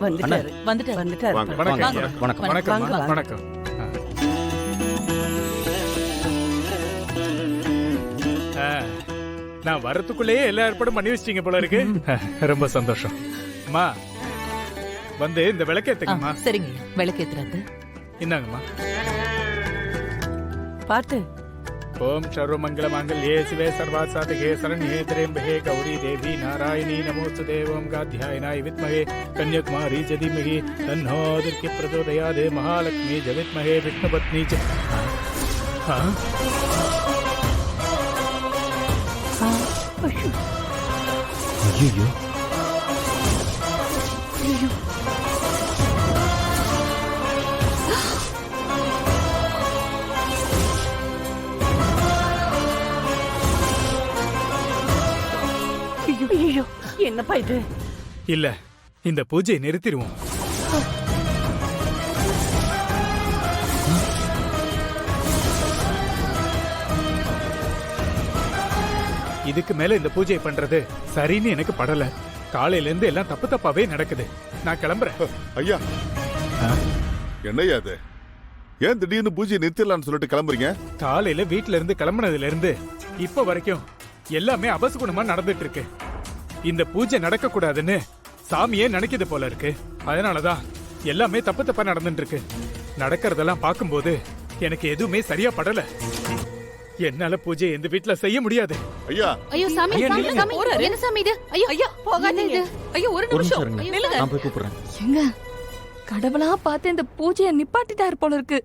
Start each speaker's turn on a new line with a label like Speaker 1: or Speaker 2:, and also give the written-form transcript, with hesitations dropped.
Speaker 1: வந்துட்டாரு வந்துட்டாரு.
Speaker 2: வணக்கம்
Speaker 3: வாங்க.
Speaker 2: ஐயா.
Speaker 3: வணக்கம்.
Speaker 2: வணக்கம்
Speaker 1: வாங்க, வாங்க.
Speaker 2: வணக்கம் ஆ, நான் வரத்துக்குள்ளேயே எல்லா ஏற்பாடும் பண்ணி வச்சிட்டீங்க போல இருக்கு. ரொம்ப சந்தோஷம். அம்மா வந்து இந்த விளக்கேத்துங்கம்மா.
Speaker 4: சரிங்க விளக்கேத்துறது.
Speaker 2: இந்தாங்கம்மா.
Speaker 1: பாத்து
Speaker 2: ஓம் சர்வமங்கல மாங்கல்யே சிவே சர்வாசாதகே சரண்யே திரயம்பகே கௌரி தேவி நாராயணி நமோஸ்துதே. ஓம் காத்யாயனாய வித்மஹே கன்யாகுமாரி ச தீமஹி தன்னோ துர்கி பிரச்சோதயாத். மகாலக்ஷ்மி ச வித்மஹே விஷ்ணுபத்னி ச. ஆ?
Speaker 3: ஐயோ
Speaker 1: ஐயோ என்னப்பா இது?
Speaker 2: இல்ல, இந்த பூஜையை நிறுத்திடுவோம். இதுக்கு மேல இந்த பூஜை பண்றது சரின்னு எனக்கு படல. காலையில இருந்து எல்லாம் தப்பு தப்பாவே நடக்குது. நான் கிளம்புறேன்.
Speaker 5: ஐயா என்னையா அது? ஏன் திடீர்னு பூஜையை நிறுத்திடலாம்னு சொல்லிட்டு கிளம்புறீங்க?
Speaker 2: காலையில வீட்ல இருந்து கிளம்புனதுல இருந்து இப்ப வரைக்கும் எல்லாமே அபசகுணமா நடந்துட்டு இருக்கு. இந்த பூஜை நடக்க கூடாதுன்னு சாமியே நினைக்குது போல இருக்கு. அதனாலதான் எல்லாமே தப்பு தப்பா நடந்துட்டு இருக்கு. நடக்கிறதெல்லாம் பார்க்கும்போது எனக்கு எதுவுமே சரியா படல. என்னால பூஜை இந்த வீட்ல செய்ய முடியாது.
Speaker 5: ஐயா
Speaker 4: ஐயோ சாமி
Speaker 2: ஐயா,
Speaker 4: சாமி,
Speaker 2: நில்லுங்க.
Speaker 4: சாமி என்ன சாமி இது? ஐயோ
Speaker 1: ஐயா போகாதீங்க.
Speaker 4: என்ன இது? ஐயோ ஒரு
Speaker 3: ஒரு நிமிஷம்
Speaker 4: நிமிஷம்
Speaker 3: இருங்க.
Speaker 4: நில்லுங்க.
Speaker 3: நான் போய் கூப்பிடுறேன்.
Speaker 6: எங்க கடவுளா பார்த்து இந்த பூஜையை நிப்பாட்டிட்டாரு போல இருக்கு.